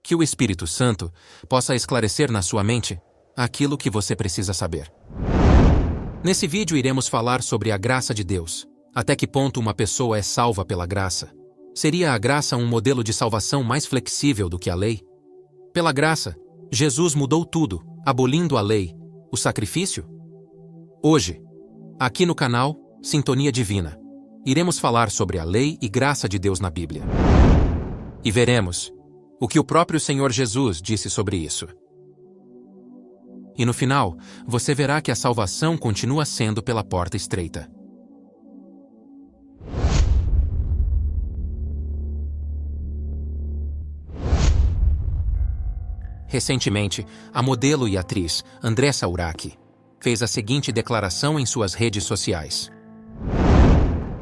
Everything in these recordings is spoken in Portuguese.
Que o Espírito Santo possa esclarecer na sua mente aquilo que você precisa saber. Nesse vídeo iremos falar sobre a graça de Deus. Até que ponto uma pessoa é salva pela graça? Seria a graça um modelo de salvação mais flexível do que a lei? Pela graça, Jesus mudou tudo, abolindo a lei, o sacrifício? Hoje, aqui no canal Sintonia Divina, iremos falar sobre a lei e graça de Deus na Bíblia. E veremos o que o próprio Senhor Jesus disse sobre isso. E no final, você verá que a salvação continua sendo pela porta estreita. Recentemente, a modelo e atriz Andressa Urach fez a seguinte declaração em suas redes sociais.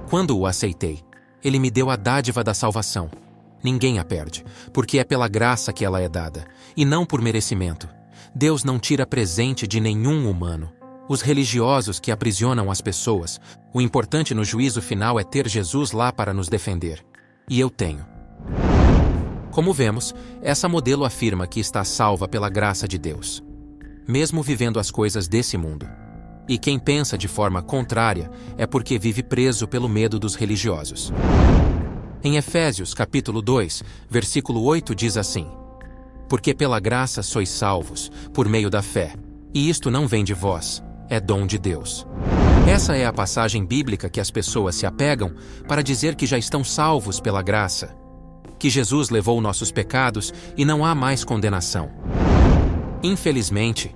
Quando o aceitei, ele me deu a dádiva da salvação. Ninguém a perde, porque é pela graça que ela é dada, e não por merecimento. Deus não tira presente de nenhum humano. Os religiosos que aprisionam as pessoas, o importante no juízo final é ter Jesus lá para nos defender. E eu tenho. Como vemos, essa modelo afirma que está salva pela graça de Deus, mesmo vivendo as coisas desse mundo. E quem pensa de forma contrária é porque vive preso pelo medo dos religiosos. Em Efésios capítulo 2, versículo 8 diz assim: Porque pela graça sois salvos, por meio da fé, e isto não vem de vós, é dom de Deus. Essa é a passagem bíblica que as pessoas se apegam para dizer que já estão salvos pela graça, que Jesus levou nossos pecados e não há mais condenação. Infelizmente,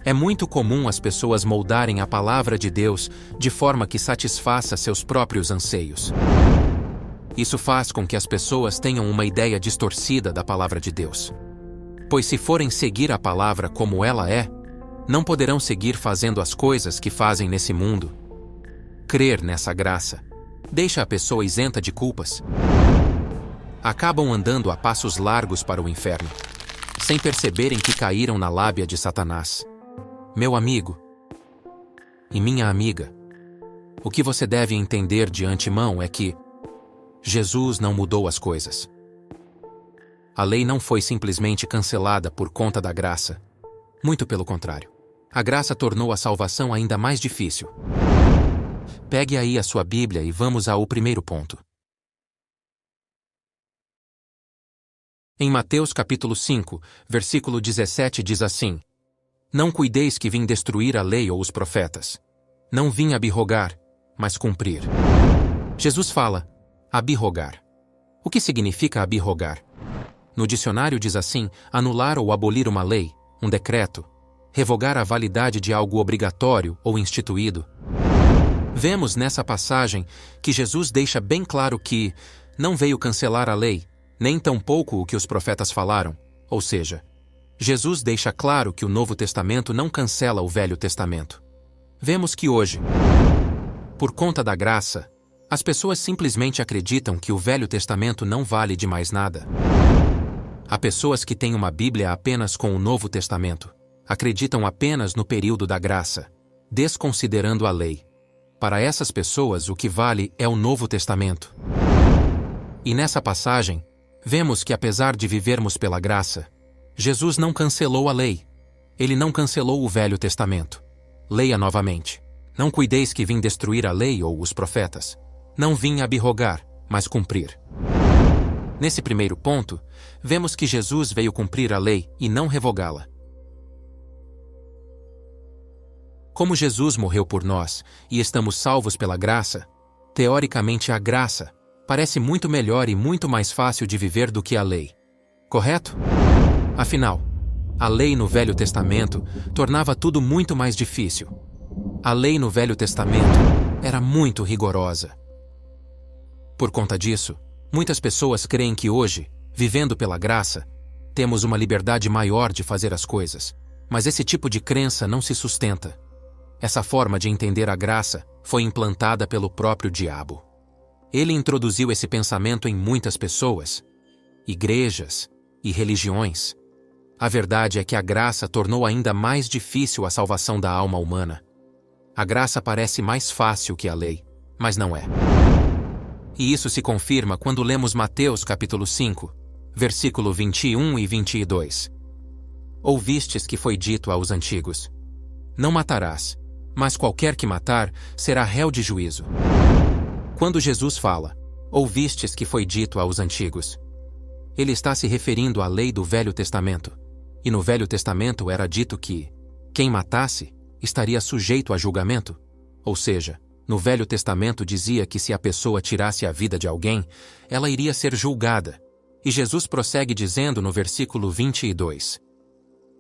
é muito comum as pessoas moldarem a palavra de Deus de forma que satisfaça seus próprios anseios. Isso faz com que as pessoas tenham uma ideia distorcida da palavra de Deus. Pois se forem seguir a palavra como ela é, não poderão seguir fazendo as coisas que fazem nesse mundo. Crer nessa graça deixa a pessoa isenta de culpas. Acabam andando a passos largos para o inferno, sem perceberem que caíram na lábia de Satanás. Meu amigo e minha amiga, o que você deve entender de antemão é que Jesus não mudou as coisas. A lei não foi simplesmente cancelada por conta da graça. Muito pelo contrário. A graça tornou a salvação ainda mais difícil. Pegue aí a sua Bíblia e vamos ao primeiro ponto. Em Mateus capítulo 5, versículo 17 diz assim: Não cuideis que vim destruir a lei ou os profetas. Não vim abirrogar, mas cumprir. Jesus fala, abirrogar. O que significa abirrogar? No dicionário diz assim, anular ou abolir uma lei, um decreto, revogar a validade de algo obrigatório ou instituído. Vemos nessa passagem que Jesus deixa bem claro que não veio cancelar a lei, nem tampouco o que os profetas falaram, ou seja, Jesus deixa claro que o Novo Testamento não cancela o Velho Testamento. Vemos que hoje, por conta da graça, as pessoas simplesmente acreditam que o Velho Testamento não vale de mais nada. Há pessoas que têm uma Bíblia apenas com o Novo Testamento, acreditam apenas no período da graça, desconsiderando a lei. Para essas pessoas, o que vale é o Novo Testamento. E nessa passagem, vemos que apesar de vivermos pela graça, Jesus não cancelou a lei. Ele não cancelou o Velho Testamento. Leia novamente. Não cuideis que vim destruir a lei ou os profetas. Não vim abirrogar, mas cumprir. Nesse primeiro ponto, vemos que Jesus veio cumprir a lei e não revogá-la. Como Jesus morreu por nós e estamos salvos pela graça, teoricamente a graça parece muito melhor e muito mais fácil de viver do que a lei. Correto? Afinal, a lei no Velho Testamento tornava tudo muito mais difícil. A lei no Velho Testamento era muito rigorosa. Por conta disso, muitas pessoas creem que hoje, vivendo pela graça, temos uma liberdade maior de fazer as coisas, mas esse tipo de crença não se sustenta. Essa forma de entender a graça foi implantada pelo próprio diabo. Ele introduziu esse pensamento em muitas pessoas, igrejas e religiões. A verdade é que a graça tornou ainda mais difícil a salvação da alma humana. A graça parece mais fácil que a lei, mas não é. E isso se confirma quando lemos Mateus capítulo 5, Versículo 21 e 22. Ouvistes que foi dito aos antigos: não matarás, mas qualquer que matar será réu de juízo. Quando Jesus fala, ouvistes que foi dito aos antigos, ele está se referindo à lei do Velho Testamento. E no Velho Testamento era dito que quem matasse estaria sujeito a julgamento. Ou seja, no Velho Testamento dizia que se a pessoa tirasse a vida de alguém, ela iria ser julgada. E Jesus prossegue dizendo no versículo 22: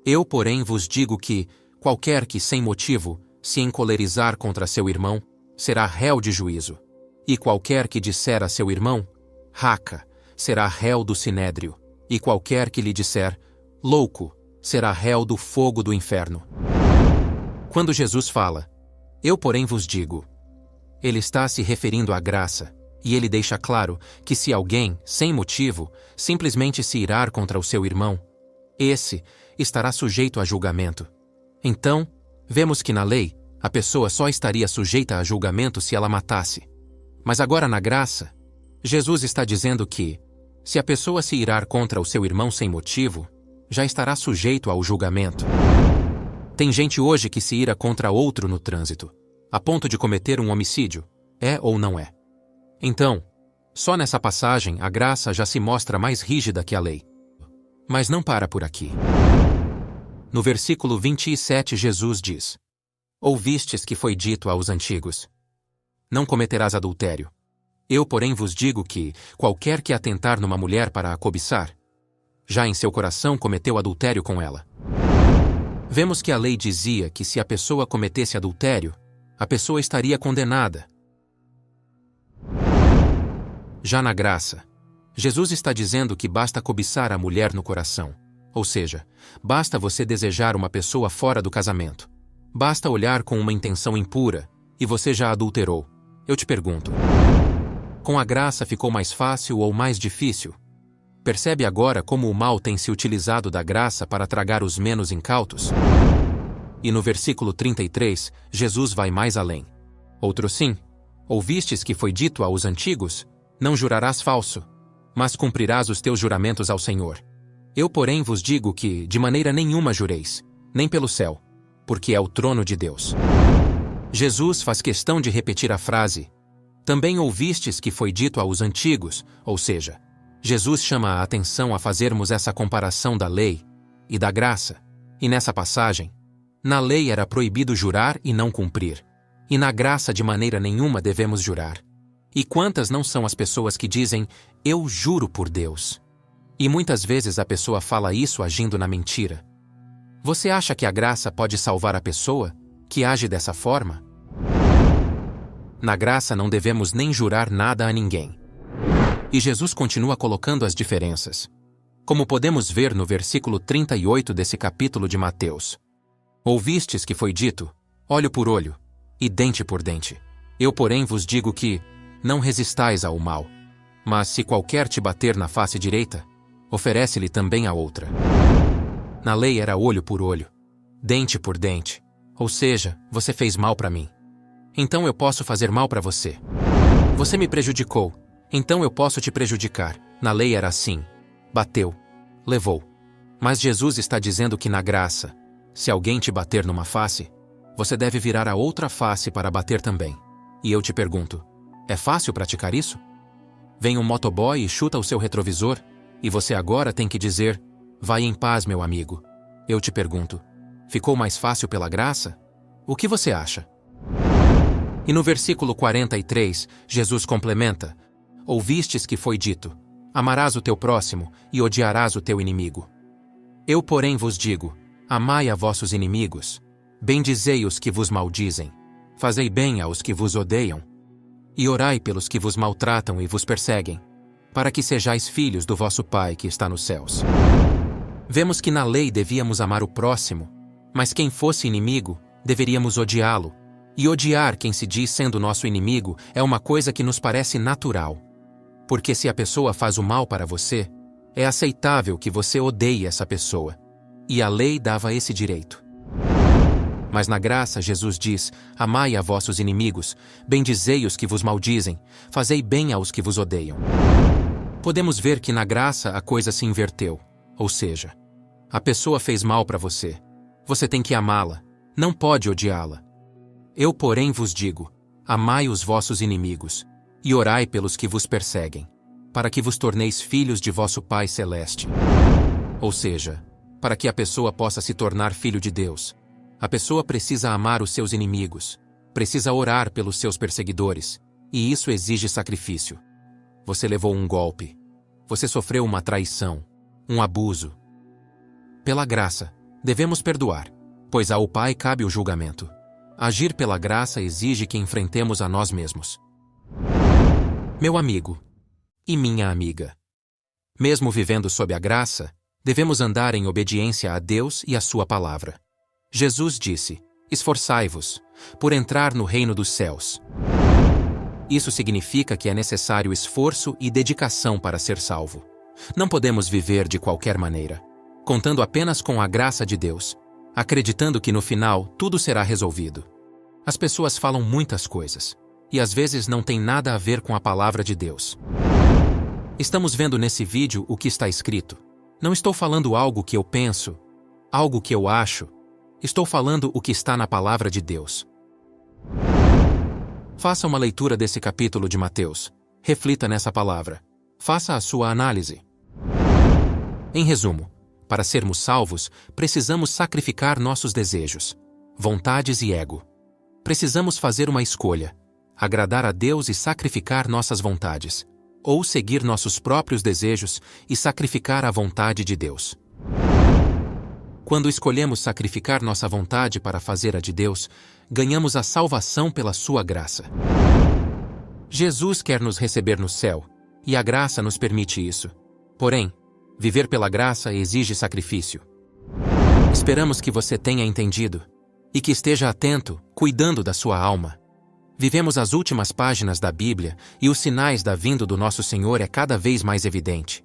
eu, porém, vos digo que qualquer que sem motivo se encolerizar contra seu irmão será réu de juízo. E qualquer que disser a seu irmão, raca, será réu do sinédrio. E qualquer que lhe disser, louco, será réu do fogo do inferno. Quando Jesus fala, eu, porém, vos digo, ele está se referindo à graça, e ele deixa claro que se alguém, sem motivo, simplesmente se irar contra o seu irmão, esse estará sujeito a julgamento. Então, vemos que na lei, a pessoa só estaria sujeita a julgamento se ela matasse. Mas agora na graça, Jesus está dizendo que, se a pessoa se irar contra o seu irmão sem motivo, já estará sujeito ao julgamento. Tem gente hoje que se ira contra outro no trânsito, a ponto de cometer um homicídio, é ou não é? Então, só nessa passagem a graça já se mostra mais rígida que a lei. Mas não para por aqui. No versículo 27 Jesus diz: ouvistes que foi dito aos antigos: não cometerás adultério. Eu, porém, vos digo que qualquer que atentar numa mulher para a cobiçar, já em seu coração cometeu adultério com ela. Vemos que a lei dizia que se a pessoa cometesse adultério, a pessoa estaria condenada. Já na graça, Jesus está dizendo que basta cobiçar a mulher no coração. Ou seja, basta você desejar uma pessoa fora do casamento. Basta olhar com uma intenção impura, e você já adulterou. Eu te pergunto, com a graça ficou mais fácil ou mais difícil? Percebe agora como o mal tem se utilizado da graça para tragar os menos incautos? E no versículo 33, Jesus vai mais além. Outro sim, ouvistes que foi dito aos antigos: não jurarás falso, mas cumprirás os teus juramentos ao Senhor. Eu, porém, vos digo que, de maneira nenhuma jureis, nem pelo céu, porque é o trono de Deus. Jesus faz questão de repetir a frase, também ouvistes que foi dito aos antigos, ou seja, Jesus chama a atenção a fazermos essa comparação da lei e da graça. E nessa passagem, na lei era proibido jurar e não cumprir, e na graça de maneira nenhuma devemos jurar. E quantas não são as pessoas que dizem, eu juro por Deus? E muitas vezes a pessoa fala isso agindo na mentira. Você acha que a graça pode salvar a pessoa que age dessa forma? Na graça não devemos nem jurar nada a ninguém. E Jesus continua colocando as diferenças. Como podemos ver no versículo 38 desse capítulo de Mateus. Ouvistes que foi dito, olho por olho, e dente por dente. Eu, porém, vos digo que, não resistais ao mal. Mas se qualquer te bater na face direita, oferece-lhe também a outra. Na lei era olho por olho, dente por dente. Ou seja, você fez mal para mim. Então eu posso fazer mal para você. Você me prejudicou, então eu posso te prejudicar. Na lei era assim. Bateu, levou. Mas Jesus está dizendo que na graça, se alguém te bater numa face, você deve virar a outra face para bater também. E eu te pergunto, é fácil praticar isso? Vem um motoboy e chuta o seu retrovisor, e você agora tem que dizer, vai em paz, meu amigo. Eu te pergunto, ficou mais fácil pela graça? O que você acha? E no versículo 43, Jesus complementa, ouvistes que foi dito, amarás o teu próximo e odiarás o teu inimigo. Eu, porém, vos digo, amai a vossos inimigos, bendizei os que vos maldizem, fazei bem aos que vos odeiam, e orai pelos que vos maltratam e vos perseguem, para que sejais filhos do vosso Pai que está nos céus. Vemos que na lei devíamos amar o próximo, mas quem fosse inimigo, deveríamos odiá-lo. E odiar quem se diz sendo nosso inimigo é uma coisa que nos parece natural. Porque se a pessoa faz o mal para você, é aceitável que você odeie essa pessoa. E a lei dava esse direito. Mas na graça Jesus diz, amai a vossos inimigos, bendizei os que vos maldizem, fazei bem aos que vos odeiam. Podemos ver que na graça a coisa se inverteu, ou seja, a pessoa fez mal para você. Você tem que amá-la, não pode odiá-la. Eu, porém, vos digo: amai os vossos inimigos, e orai pelos que vos perseguem, para que vos torneis filhos de vosso Pai Celeste. Ou seja, para que a pessoa possa se tornar filho de Deus, a pessoa precisa amar os seus inimigos, precisa orar pelos seus perseguidores, e isso exige sacrifício. Você levou um golpe. Você sofreu uma traição, um abuso. Pela graça, devemos perdoar, pois ao Pai cabe o julgamento. Agir pela graça exige que enfrentemos a nós mesmos. Meu amigo e minha amiga, mesmo vivendo sob a graça, devemos andar em obediência a Deus e à sua palavra. Jesus disse: esforçai-vos por entrar no reino dos céus. Isso significa que é necessário esforço e dedicação para ser salvo. Não podemos viver de qualquer maneira, contando apenas com a graça de Deus, acreditando que no final tudo será resolvido. As pessoas falam muitas coisas, e às vezes não tem nada a ver com a palavra de Deus. Estamos vendo nesse vídeo o que está escrito. Não estou falando algo que eu penso, algo que eu acho. Estou falando o que está na palavra de Deus. Faça uma leitura desse capítulo de Mateus. Reflita nessa palavra. Faça a sua análise. Em resumo, para sermos salvos, precisamos sacrificar nossos desejos, vontades e ego. Precisamos fazer uma escolha: agradar a Deus e sacrificar nossas vontades, ou seguir nossos próprios desejos e sacrificar a vontade de Deus. Quando escolhemos sacrificar nossa vontade para fazer a de Deus, ganhamos a salvação pela sua graça. Jesus quer nos receber no céu, e a graça nos permite isso. Porém, viver pela graça exige sacrifício. Esperamos que você tenha entendido, e que esteja atento, cuidando da sua alma. Vivemos as últimas páginas da Bíblia, e os sinais da vinda do nosso Senhor é cada vez mais evidente.